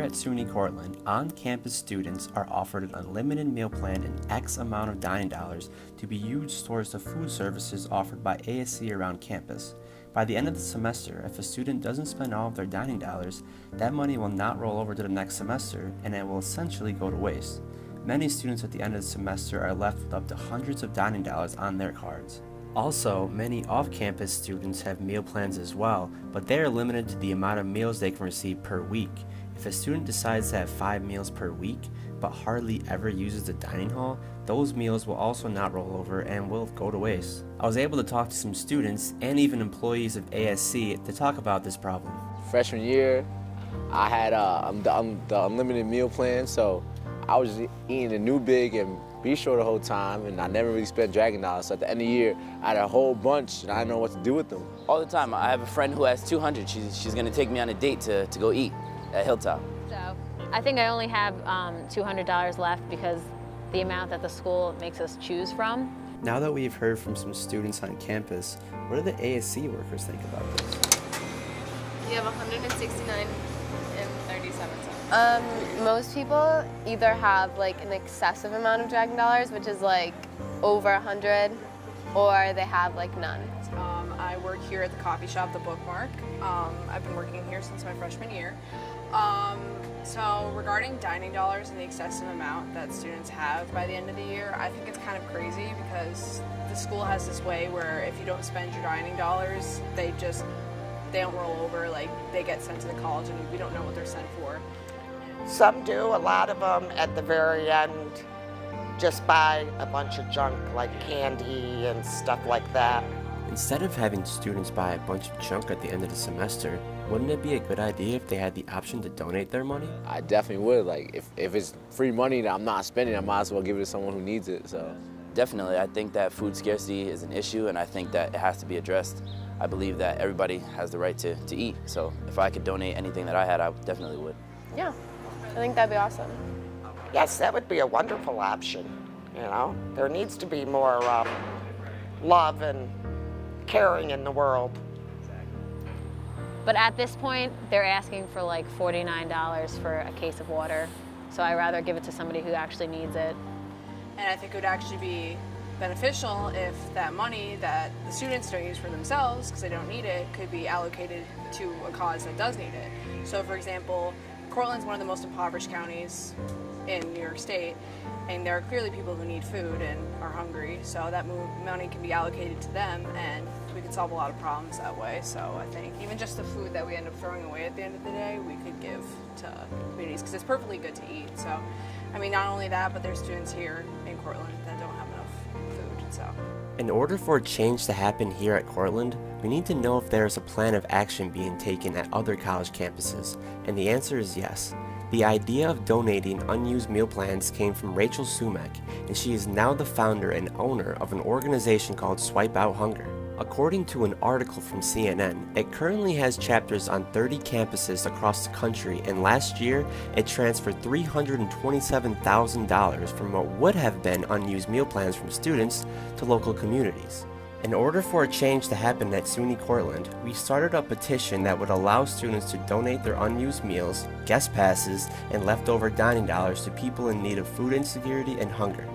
at SUNY Cortland, on-campus students are offered an unlimited meal plan and X amount of dining dollars to be used towards the food services offered by ASC around campus. By the end of the semester, if a student doesn't spend all of their dining dollars, that money will not roll over to the next semester and it will essentially go to waste. Many students at the end of the semester are left with up to hundreds of dining dollars on their cards. Also, many off-campus students have meal plans as well, but they are limited to the amount of meals they can receive per week. If a student decides to have 5 meals per week, but hardly ever uses the dining hall, those meals will also not roll over and will go to waste. I was able to talk to some students and even employees of ASC to talk about this problem. Freshman year, I had the unlimited meal plan, so I was eating the new big and be sure the whole time, and I never really spent Dragon dollars. So at the end of the year, I had a whole bunch, and I didn't know what to do with them. All the time. I have a friend who has 200. She's gonna take me on a date to go eat at Hilltop. So I think I only have $200 left because the amount that the school makes us choose from. Now that we've heard from some students on campus, what do the ASC workers think about this? You have 169 and 37 cents. Most people either have like an excessive amount of Dragon dollars, which is like over 100, or they have like none. I work here at the coffee shop, The Bookmark. I've been working here since my freshman year. So regarding dining dollars and the excessive amount that students have by the end of the year, I think it's kind of crazy because the school has this way where if you don't spend your dining dollars, they don't roll over, like they get sent to the college and we don't know what they're sent for. Some do, a lot of them at the very end just buy a bunch of junk like candy and stuff like that. Instead of having students buy a bunch of junk at the end of the semester, wouldn't it be a good idea if they had the option to donate their money? I definitely would. Like, if it's free money that I'm not spending, I might as well give it to someone who needs it. So Definitely. I think that food scarcity is an issue, and I think that it has to be addressed. I believe that everybody has the right to eat. So if I could donate anything that I had, I definitely would. Yeah, I think that'd be awesome. Yes, that would be a wonderful option, you know. There needs to be more love and caring in the world. But at this point, they're asking for like $49 for a case of water. So I'd rather give it to somebody who actually needs it. And I think it would actually be beneficial if that money that the students don't use for themselves, because they don't need it, could be allocated to a cause that does need it. So for example, Cortland's one of the most impoverished counties in New York State, and there are clearly people who need food and are hungry, so that money can be allocated to them, and we could solve a lot of problems that way. So I think even just the food that we end up throwing away at the end of the day, we could give to communities, because it's perfectly good to eat. So, I mean, not only that, but there's students here in Cortland that don't have enough food, so. In order for a change to happen here at Cortland, we need to know if there is a plan of action being taken at other college campuses, and the answer is yes. The idea of donating unused meal plans came from Rachel Sumac, and she is now the founder and owner of an organization called Swipe Out Hunger. According to an article from CNN, it currently has chapters on 30 campuses across the country, and last year it transferred $327,000 from what would have been unused meal plans from students to local communities. In order for a change to happen at SUNY Cortland, we started a petition that would allow students to donate their unused meals, guest passes, and leftover dining dollars to people in need of food insecurity and hunger.